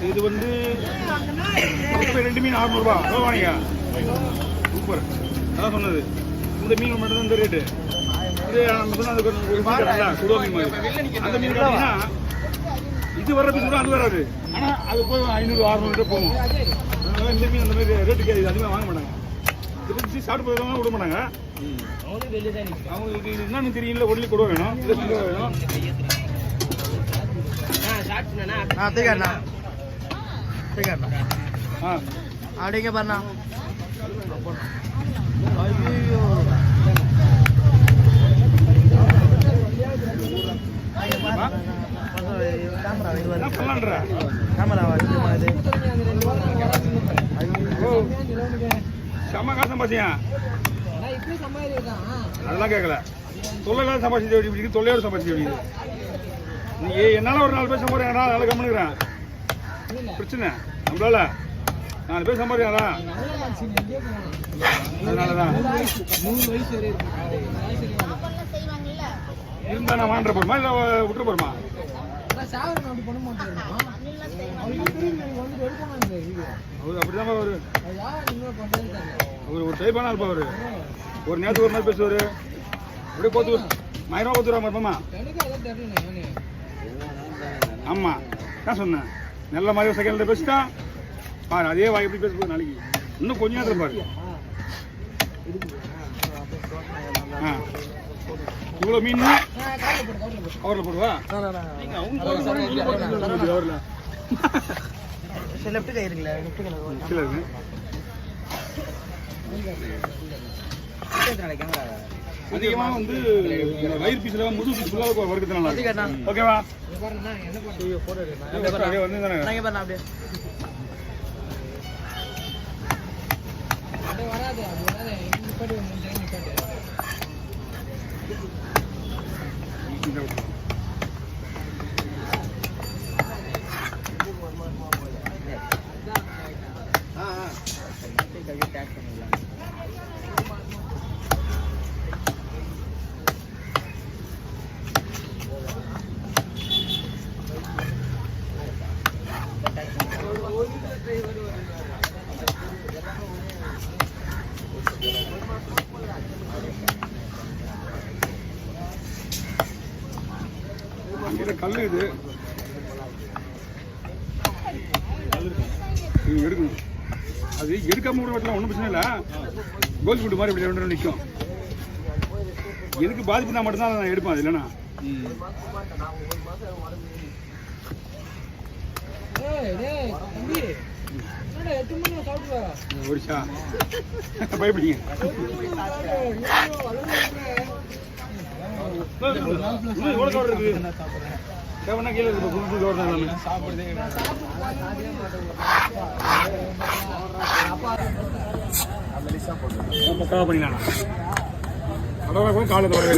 இது வந்து 2 மீன் 600 ரூபா. வாங்க சூப்பர். அதான் சொன்னது. இந்த மீன் மட்டும் தான் இந்த ரேட்டு. இது சுடுவா மீன் மாதிரி. அந்த மீன் பார்த்தீங்கன்னா இது வர்ற பீஸ் கூட அது வராது. ஆனால் அது போய் 500 600 போகும். அதனால இந்த மீன் அந்த மாதிரி ரேட்டுக்கு அதிகமாக வாங்க மாட்டாங்க. இது சாப்பிட்டு போகிறவங்க விட மாட்டாங்க. அவங்களுக்கு இது என்னன்னு தெரியல. ஒன்லி கொடுவா வேணும், வேணும். அப்படிங்க பாருண்ணா. செம்ம காசம் பாத்தியா? அதெல்லாம் கேட்கல. தொல்லையில சம்பாதிச்சு எப்படி தொல்லையோட சம்பாதிச்சு எப்படி நீ என்னால ஒரு 4 பேர் சம்பாதிக்கிறா நல்லா கம்முனுக்குறேன். பிரச்சனை நம்மளால 4 பேர் சம்பாதிக்கிறாரா? அதனாலதான் இருந்தா நான் வாண்ட போறோமா இல்ல விட்டு போறோமா? அவரு அப்படிதான் ஒரு டைப்பான இருப்பா. அவரு ஒரு நேரத்துக்கு ஒரு மாதிரி பேசுவாரு. அப்படியே போத்து 1000 ரூபா கொடுத்துருவாங்க இருப்போமா? ஆமா நான் சொன்னேன். நல்ல மாதிரி செகண்ட்ல பேசிட்டான் பாரு. அதே வாய் எப்படி பேச நாளைக்கு இன்னும் கொஞ்ச நேரத்தில் பாரு. இவ்வளோ மீன் அவரில் போடுவா. அதிகமாக வந்து வயிறு பீஸ்ல முது பீஸ் ஃபுல்லாக வறுக்கிறதுனால ஓகேவா? வந்து கல் இது எடுக்கணும். அது எடுக்காம கூட வெட்டலாம், ஒன்றும் பிரச்சனை இல்லை. கோல் ஃபுட்டு மாதிரி இப்படி 2 நிற்கும். எதுக்கு பாதிப்புனா மட்டும்தான் நான் எடுப்பேன். அது இல்லைன்னா ஒடிச்சா பயப்படிங்க. தேவனா கீழே இருக்கு புது தோட்டம் எல்லாமே பக்காவா பண்ணிடலாம். கடவுளை கூட காலை தொடவே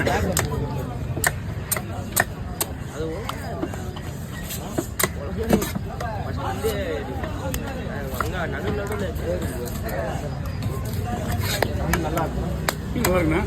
நல்லா இருக்குண்ணா.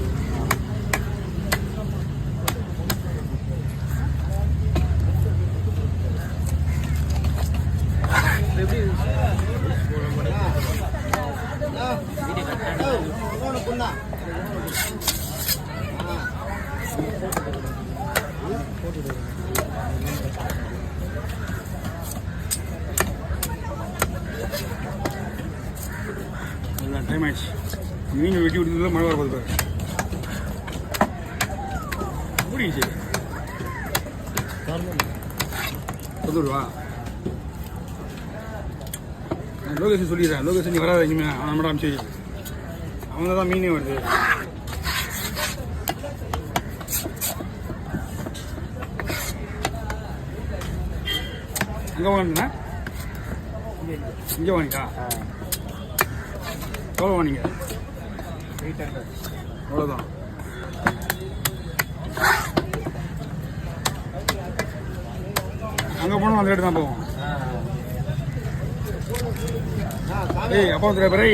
டைம் ஆயிடுச்சு. மீன் வெட்டி விட்டு மழை வர போகுது முடிஞ்சு. ரூபா லோகேஷன் சொல்லிடுறேன். லோகேஷன் நீ வராது இனிமே அவன் மட்டும் அமிச்சு அவங்க தான் மீனே வருது. அங்கே வாங்கினா இங்கே வாங்கிக்கா எவ்வளோ வாங்கிங்க? 800 அவ்வளோதான். அங்கே போனோம் அந்த ரேட்டு தான் போவோம். ஏய் அப்பா திரை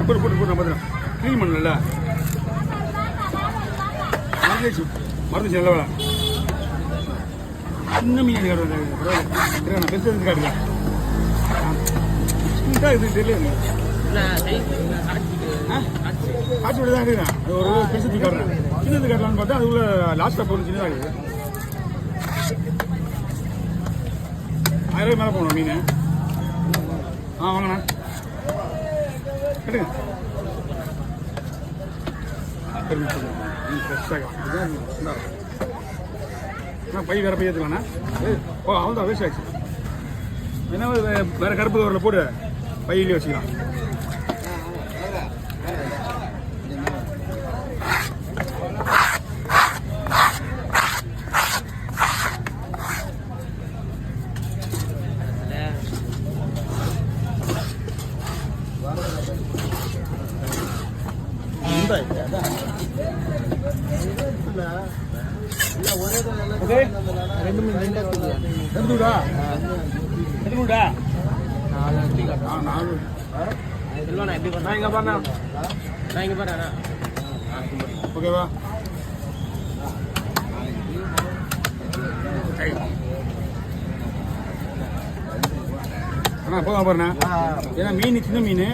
போட்டு நான் பார்த்துறேன் க்ளீன் பண்ணல மறந்துச்சு நல்ல வேலை சின்ன மீன் காட்டுறேன் நான் பெருசாக இருந்து காட்டுறேன் இது தெரியல காட்சி விட தான் இருக்கிறேன் ஒரு பெருசு காட்டுறேன் சின்னது காட்டலான்னு பார்த்தா அது உள்ள லாஸ்ட்டாக போகணும் சின்னதாக இருக்குது 1000 ரூபாய் மேலே போகணும் மீன் வாங்கண்ணா எடுங்க ஃப்ரெஷ்ஷாக பை வேற பை ஏற்றுக்கலாண்ணா ஓ அவன் தான் வேஸ்ட் ஆச்சு என்ன வேற கருப்பு கவரில் போட்டு பையிலே வச்சுக்கலாம் ஓகேவா அண்ணா போதும் பாருண்ணா ஏன்னா மீன் சின்ன மீன்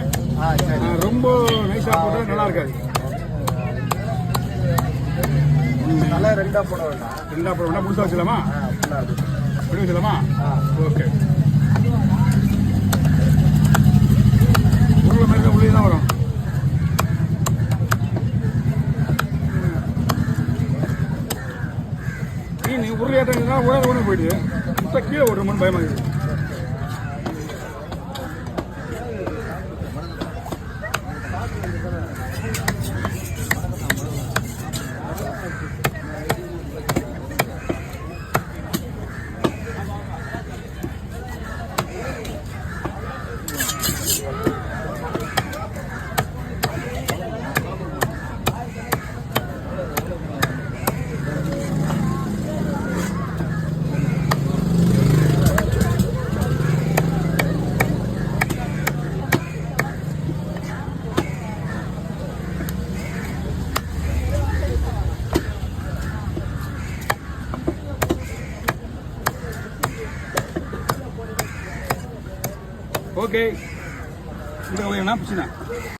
ரொம்ப நைஸாக போட்டால் நல்லா இருக்காது நல்லா ரெண்டா போட வேண்டாம் முழுசாக வச்சுக்கலாமா அப்படி வச்சுக்கலாமா ஓகே உருளை மாதிரி உள்ளே தான் வரும் மீன் உருளையாட்டா உடனே ஒன்று போயிடுது முட்டை கீழே ஓடுறோம்னு பயமாக இருக்குது ஓகே இந்த என்ன பிரச்சனை